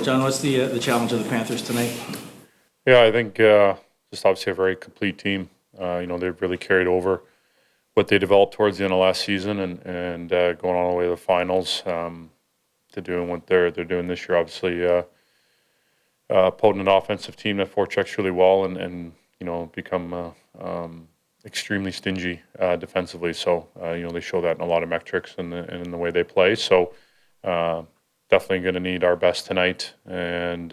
John, what's the challenge of the Panthers tonight? Yeah, I think just obviously a very complete team. They've really carried over what they developed towards the end of last season and going all the way to the finals to doing what they're doing this year. Obviously, potent offensive team that forechecks really well and become extremely stingy defensively. So they show that in a lot of metrics and in the way they play. So definitely going to need our best tonight and.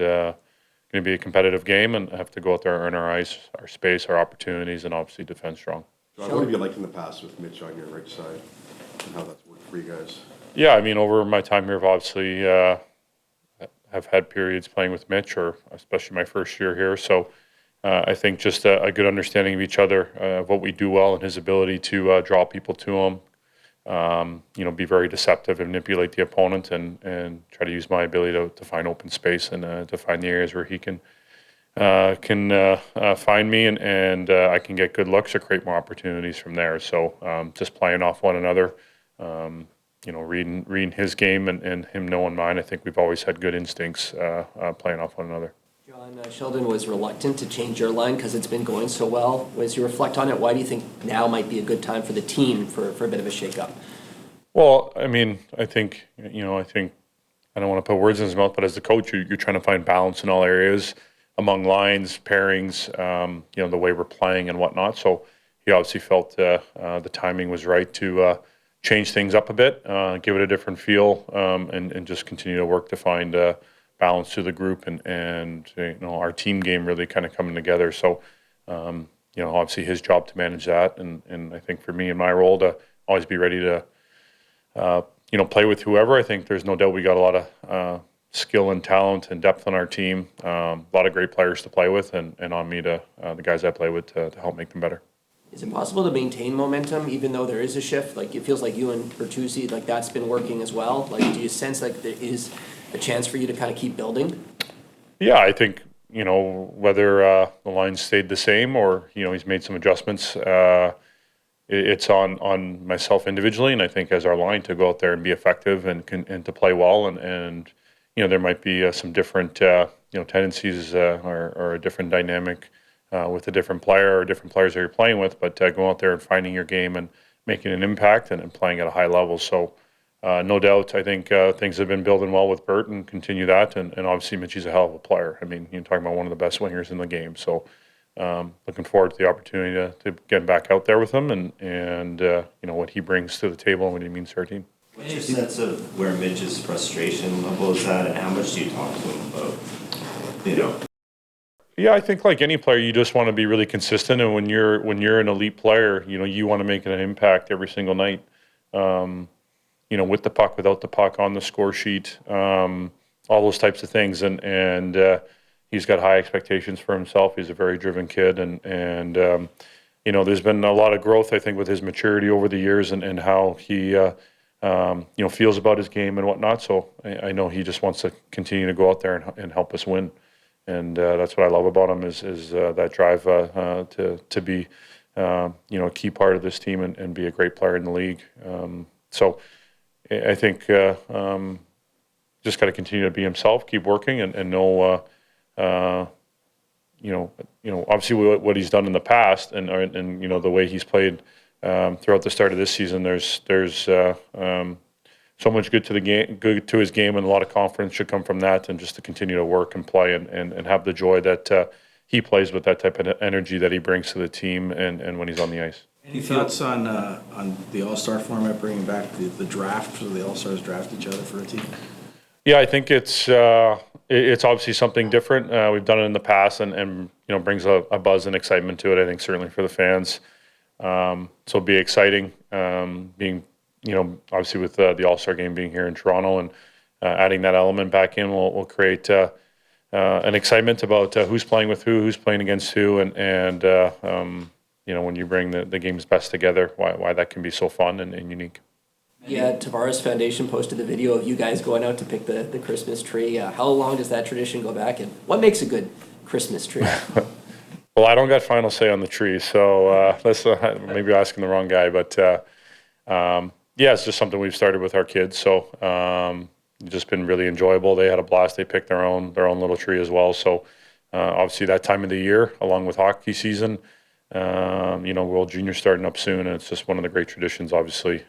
Going to be a competitive game and have to go out there, earn our ice, our space, our opportunities, and obviously defend strong. John, what have you liked in the past with Mitch on your right side and how that's worked for you guys? Yeah, I mean, over my time here, I've obviously have had periods playing with Mitch, or especially my first year here. So I think just a good understanding of each other, of what we do well, and his ability to draw people to him. Be very deceptive and manipulate the opponent and try to use my ability to find open space and to find the areas where he can find me and I can get good looks or create more opportunities from there. So just playing off one another, reading his game and him knowing mine. I think we've always had good instincts playing off one another. John, Sheldon was reluctant to change your line because it's been going so well. As you reflect on it, why do you think now might be a good time for the team for a bit of a shakeup? Well, I mean, I think I don't want to put words in his mouth, but as the coach, you're trying to find balance in all areas among lines, pairings, the way we're playing and whatnot. So he obviously felt the timing was right to change things up a bit, give it a different feel, and just continue to work to find balance to the group and our team game really kind of coming together. So obviously his job to manage that, and I think for me in my role to always be ready to play with whoever. I think there's no doubt we got a lot of skill and talent and depth on our team, a lot of great players to play with, and on me to the guys I play with to help make them better. Is it possible to maintain momentum even though there is a shift? Like it feels like you and Bertuzzi, like that's been working as well. Like do you sense like there is a chance for you to kind of keep building? Yeah, I think whether the line stayed the same or he's made some adjustments. It's on myself individually, and I think as our line to go out there and be effective and to play well, and there might be some different tendencies or a different dynamic with a different player or different players that you're playing with, but going out there and finding your game and making an impact and playing at a high level. So no doubt, I think things have been building well with Bert and continue that, and obviously Mitchie's a hell of a player. I mean, you're talking about one of the best wingers in the game, so. Looking forward to the opportunity to get back out there with him and what he brings to the table and what he means to our team. What's your sense of where Mitch's frustration level is at, and how much do you talk to him about? Yeah, I think like any player, you just want to be really consistent, and when you're an elite player, you want to make an impact every single night. With the puck, without the puck, on the score sheet, all those types of things, and he's got high expectations for himself. He's a very driven kid, and there's been a lot of growth, I think, with his maturity over the years and how he feels about his game and whatnot. So I know he just wants to continue to go out there and help us win, and that's what I love about him is that drive to be a key part of this team and be a great player in the league. So I think just got to continue to be himself, keep working, and know. Obviously what he's done in the past and the way he's played throughout the start of this season, there's so much good to his game, and a lot of confidence should come from that, and just to continue to work and play and have the joy that he plays with, that type of energy that he brings to the team and when he's on the ice. Any thoughts on the All-Star format, bringing back the draft, so the All-Stars draft each other for a team? Yeah, I think it's obviously something different. We've done it in the past, and brings a buzz and excitement to it. I think certainly for the fans, so it'll be exciting. Being obviously with the All-Star game being here in Toronto and adding that element back in will create an excitement about who's playing with who's playing against who, and when you bring the game's best together, why that can be so fun and unique. Yeah, Tavares Foundation posted the video of you guys going out to pick the Christmas tree. How long does that tradition go back, and what makes a good Christmas tree? Well, I don't got final say on the tree, so that's maybe asking the wrong guy. But it's just something we've started with our kids. So just been really enjoyable. They had a blast. They picked their own little tree as well. So obviously that time of the year, along with hockey season, World Junior starting up soon, and it's just one of the great traditions, obviously,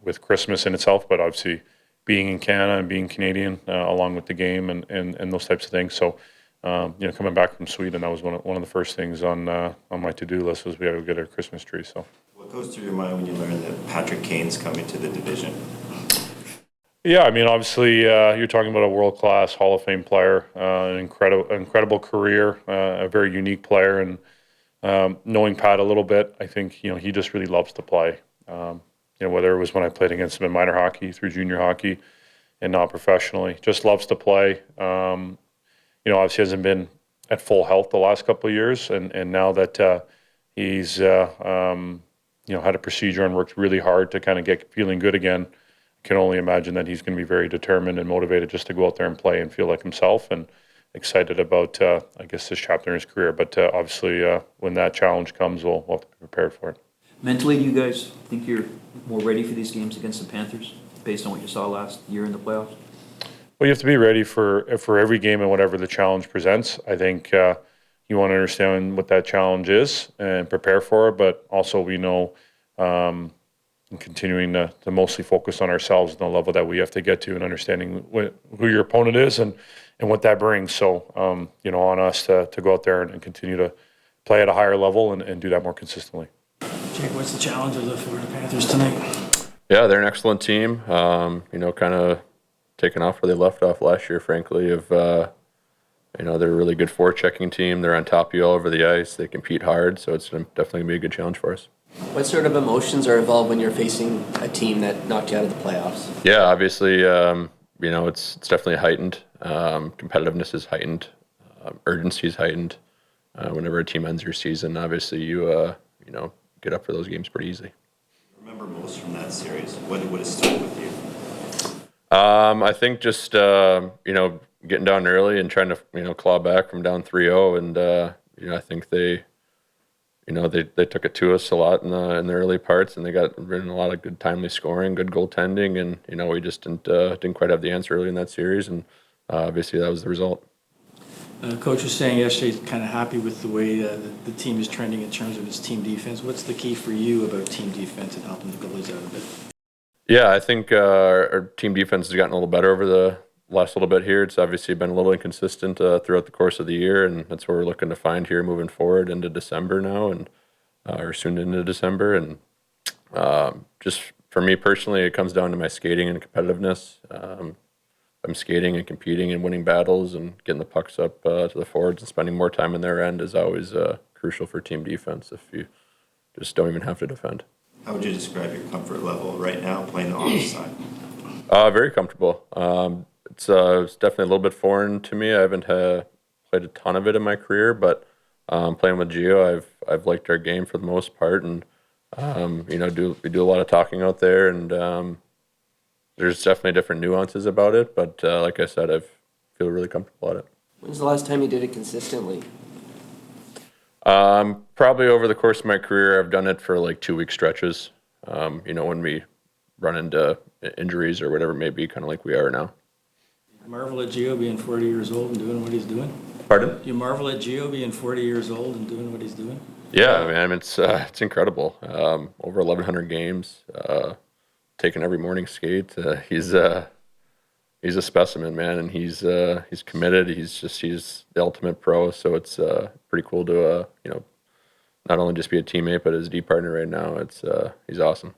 with Christmas in itself, but obviously being in Canada and being Canadian, along with the game and those types of things. So, coming back from Sweden, that was one of the first things on my to-do list was we had to get a Christmas tree. So, What goes through your mind when you learn that Patrick Kane's coming to the division? yeah, I mean, obviously, you're talking about a world-class Hall of Fame player, an incredible career, a very unique player, and knowing Pat a little bit, I think he just really loves to play. Whether it was when I played against him in minor hockey, through junior hockey, and not professionally, just loves to play. Obviously hasn't been at full health the last couple of years, and now that he's had a procedure and worked really hard to kind of get feeling good again, I can only imagine that he's going to be very determined and motivated just to go out there and play and feel like himself, and excited about this chapter in his career. But obviously, when that challenge comes, we'll have to be prepared for it. Mentally, do you guys think you're more ready for these games against the Panthers based on what you saw last year in the playoffs? Well, you have to be ready for every game and whatever the challenge presents. I think you want to understand what that challenge is and prepare for it, but also we know and continuing to mostly focus on ourselves and the level that we have to get to and understanding who your opponent is and what that brings. So, on us to go out there and continue to play at a higher level and do that more consistently. Jake, what's the challenge of the Florida Panthers tonight? Yeah, they're an excellent team. Kind of taking off where they left off last year, frankly. They're a really good forechecking team. They're on top of you all over the ice. They compete hard, so it's definitely going to be a good challenge for us. What sort of emotions are involved when you're facing a team that knocked you out of the playoffs? Yeah, obviously, it's definitely heightened. Competitiveness is heightened. Urgency is heightened. Whenever a team ends your season, obviously you get up for those games pretty easily. Remember most from that series? What has stuck with you? I think just getting down early and trying to claw back from down 3-0, and I think they took it to us a lot in the early parts, and they got in a lot of good timely scoring, good goaltending, and we just didn't quite have the answer early in that series, and obviously that was the result. Coach was saying yesterday he's kind of happy with the way the team is trending in terms of its team defense. What's the key for you about team defense and helping the goalies out a bit? Yeah, I think our team defense has gotten a little better over the last little bit here. It's obviously been a little inconsistent throughout the course of the year, and that's what we're looking to find here moving forward into December now, and or soon into December. And just for me personally, it comes down to my skating and competitiveness. I'm skating and competing and winning battles and getting the pucks up to the forwards and spending more time in their end is always crucial for team defense if you just don't even have to defend. How would you describe your comfort level right now playing the offside? Very comfortable. It's definitely a little bit foreign to me. I haven't played a ton of it in my career, but playing with Gio, I've liked our game for the most part, and we do a lot of talking out there, and there's definitely different nuances about it. But like I said, I feel really comfortable at it. When's the last time you did it consistently? Probably over the course of my career, I've done it for like 2-week stretches. When we run into injuries or whatever it may be, kind of like we are now. You marvel at Gio being 40 years old and doing what he's doing? Pardon? You marvel at Gio being 40 years old and doing what he's doing? Yeah, man, it's incredible. Over 1,100 games, taking every morning skate. He's a specimen, man, and he's committed. He's the ultimate pro. So it's pretty cool to not only just be a teammate but as a D partner right now. He's awesome.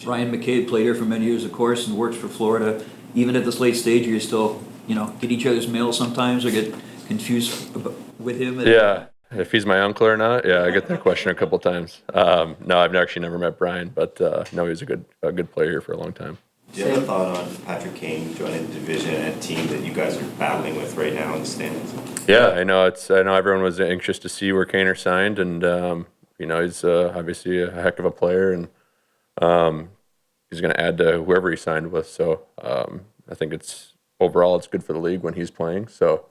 Ryan McCabe played here for many years, of course, and works for Florida. Even at this late stage, you still get each other's mail sometimes or get confused with him. Yeah, if he's my uncle or not. Yeah, I get that question a couple times. No, I've actually never met Brian, but no, he's a good player here for a long time. Do you have a thought on Patrick Kane joining the division and a team that you guys are battling with right now in the standings? Yeah, I know everyone was anxious to see where Kaner signed, and he's obviously a heck of a player, and he's going to add to whoever he signed with. So I think overall it's good for the league when he's playing. So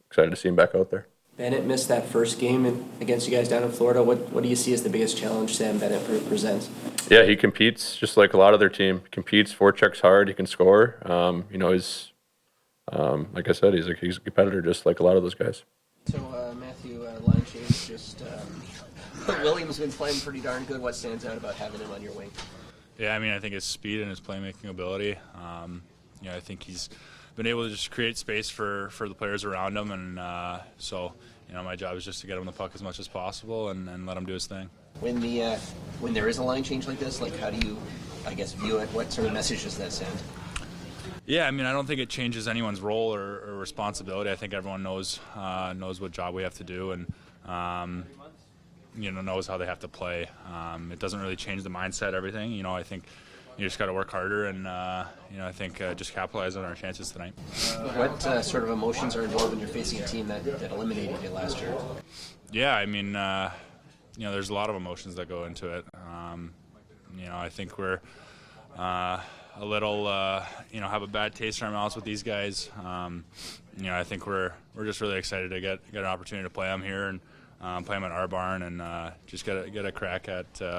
excited to see him back out there. Bennett missed that first game against you guys down in Florida. What do you see as the biggest challenge Sam Bennett presents? Yeah, he competes just like a lot of their team. Competes, forechecks hard. He can score. like I said, he's a competitor just like a lot of those guys. So, Matthew, line change, just, William's been playing pretty darn good. What stands out about having him on your wing? Yeah, I mean, I think his speed and his playmaking ability. I think he's been able to just create space for the players around him, and so my job is just to get him the puck as much as possible and let him do his thing. When there is a line change like this, like how do you, I guess, view it? What sort of message does that send? Yeah, I mean, I don't think it changes anyone's role or responsibility. I think everyone knows what job we have to do, and knows how they have to play. It doesn't really change the mindset, everything. I think you just got to work harder, and I think just capitalize on our chances tonight. What sort of emotions are involved when you're facing a team that eliminated you last year? Yeah, I mean, there's a lot of emotions that go into it. I think we're a little, have a bad taste in our mouths with these guys. I think we're just really excited to get an opportunity to play them here and play them at our barn and just get a crack at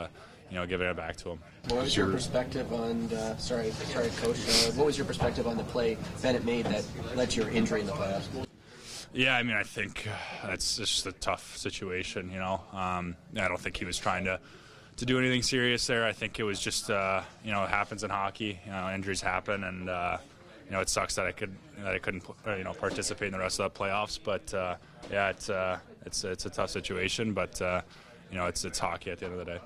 giving it back to them. What was your perspective on? Sorry, Coach. What was your perspective on the play Bennett made that led to your injury in the playoffs? Yeah, I mean, I think it's just a tough situation. I don't think he was trying to do anything serious there. I think it was just it happens in hockey. Injuries happen, and it sucks that I couldn't participate in the rest of the playoffs. But it's a tough situation. But it's hockey at the end of the day.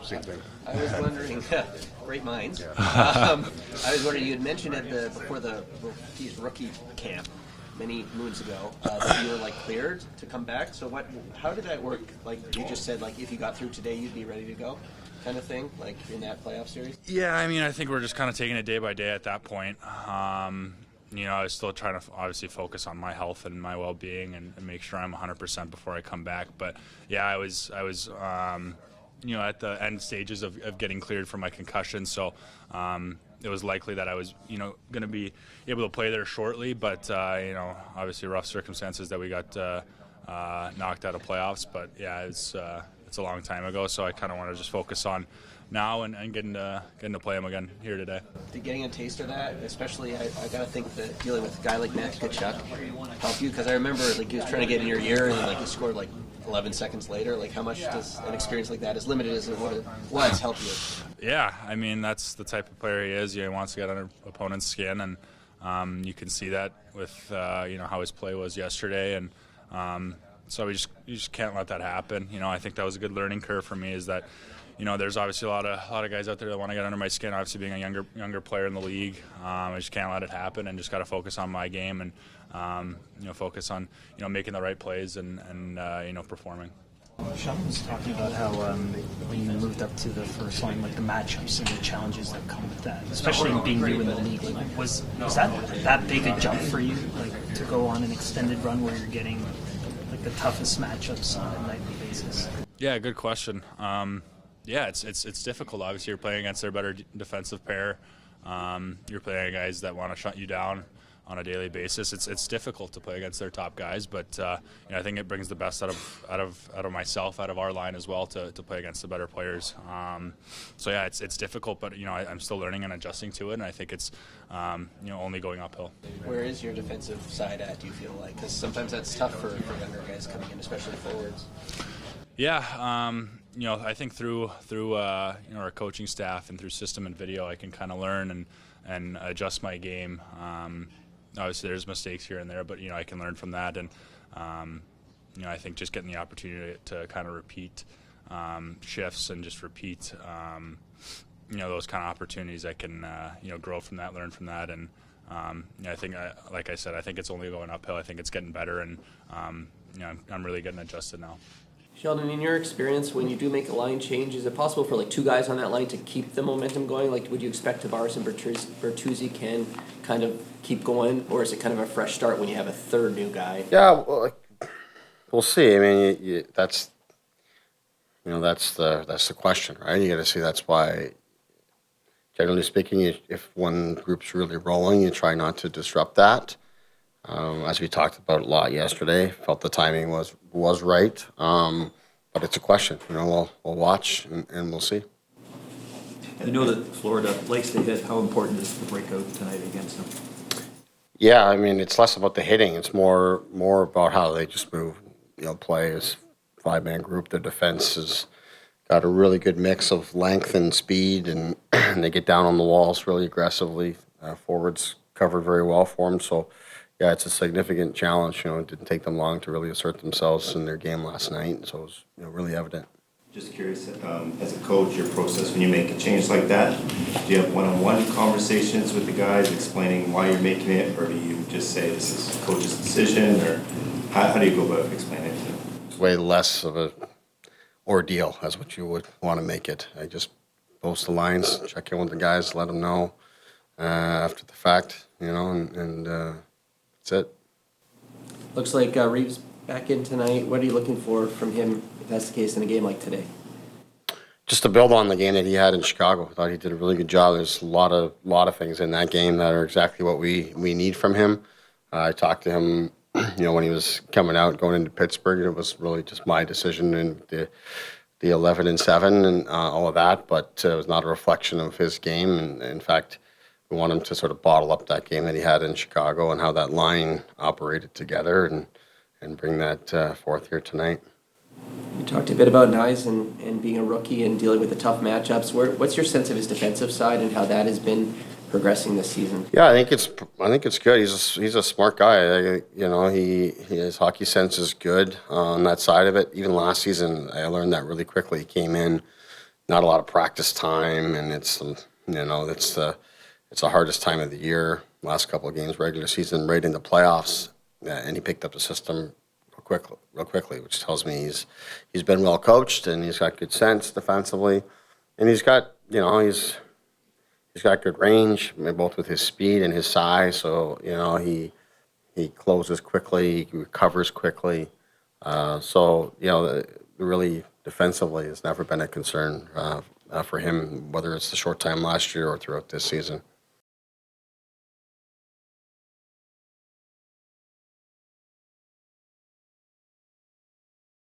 Same thing. I was wondering, great minds. I was wondering, you had mentioned before the rookie camp many moons ago that you were cleared to come back. So how did that work? You just said if you got through today, you'd be ready to go, kind of thing, in that playoff series. Yeah, I mean, I think we're just kind of taking it day by day at that point. I was still trying to obviously focus on my health and my well-being and make sure I'm 100% before I come back. But yeah, I was at the end stages of getting cleared for my concussion, so it was likely that I was going to be able to play there shortly. But obviously rough circumstances that we got knocked out of playoffs. But yeah, it's a long time ago, so I kind of want to just focus on now and getting to play him again here today. Getting a taste of that, especially I got to think that dealing with a guy like Matt Tkachuk help you, because I remember he was trying to get in your ear and then he scored 11 seconds later. How much does an experience like that, as limited as it was, help you? Yeah, I mean, that's the type of player he is. He wants to get under opponent's skin, and you can see that with how his play was yesterday, and so you just can't let that happen. I think that was a good learning curve for me, is that there's obviously a lot of guys out there that want to get under my skin. Obviously, being a younger player in the league, I just can't let it happen, and just got to focus on my game and focus on making the right plays and performing. Sheldon was talking about how when you moved up to the first line, the matchups and the challenges that come with that, especially being new in the league. Was that big a jump for you, to go on an extended run where you're getting the toughest matchups on a nightly basis? Yeah, good question. Yeah, it's difficult. Obviously, you're playing against their better defensive pair. You're playing guys that want to shut you down on a daily basis. It's difficult to play against their top guys, but I think it brings the best out of myself, out of our line as well, to play against the better players. So yeah, it's difficult, but I'm still learning and adjusting to it, and I think it's only going uphill. Where is your defensive side at, do you feel like? Because sometimes that's tough for younger guys coming in, especially forwards. Yeah, I think through our coaching staff and through system and video, I can kind of learn and adjust my game. Obviously, there's mistakes here and there, but I can learn from that, and I think just getting the opportunity to kind of repeat shifts and just repeat those kind of opportunities, I can grow from that, learn from that, and I think, like I said, I think it's only going uphill. I think it's getting better, and I'm really getting adjusted now. Sheldon, in your experience, when you do make a line change, is it possible for two guys on that line to keep the momentum going? Would you expect Tavares and Bertuzzi can kind of keep going, or is it kind of a fresh start when you have a third new guy? Yeah, well, we'll see. I mean, that's the question, right? You got to see. That's why, generally speaking, if one group's really rolling, you try not to disrupt that. As we talked about a lot yesterday, felt the timing was right, but it's a question. We'll watch and we'll see. You know that Florida likes to hit. How important is the breakout tonight against them? Yeah, I mean, it's less about the hitting. It's more about how they just move, play as five-man group. Their defense has got a really good mix of length and speed, and, and they get down on the walls really aggressively. Forwards covered very well for them. So, yeah, it's a significant challenge. It didn't take them long to really assert themselves in their game last night. So it was really evident. Just curious, as a coach, your process when you make a change like that, do you have one-on-one conversations with the guys explaining why you're making it, or do you just say this is coach's decision, or how do you go about explaining it to them? It's way less of a ordeal as what you would want to make it. I just post the lines, check in with the guys, let them know after the fact, and that's it. Looks like Reeves back in tonight. What are you looking for from him, if that's the case, in a game like today? Just to build on the game that he had in Chicago. I thought he did a really good job. There's a lot of things in that game that are exactly what we need from him. I talked to him, when he was coming out, going into Pittsburgh. It was really just my decision and the 11-7 and all of that, but it was not a reflection of his game. And in fact, we want him to sort of bottle up that game that he had in Chicago and how that line operated together and bring that forth here tonight. You talked a bit about Knies and being a rookie and dealing with the tough matchups. What's your sense of his defensive side and how that has been progressing this season? Yeah, I think it's good. He's a smart guy. His hockey sense is good on that side of it. Even last season, I learned that really quickly. He came in, not a lot of practice time, and it's the hardest time of the year. Last couple of games, regular season, right into playoffs, and he picked up the system real quickly, which tells me he's been well coached and he's got good sense defensively, and he's got good range, both with his speed and his size. So he closes quickly, he recovers quickly. Really defensively has never been a concern for him, whether it's the short time last year or throughout this season.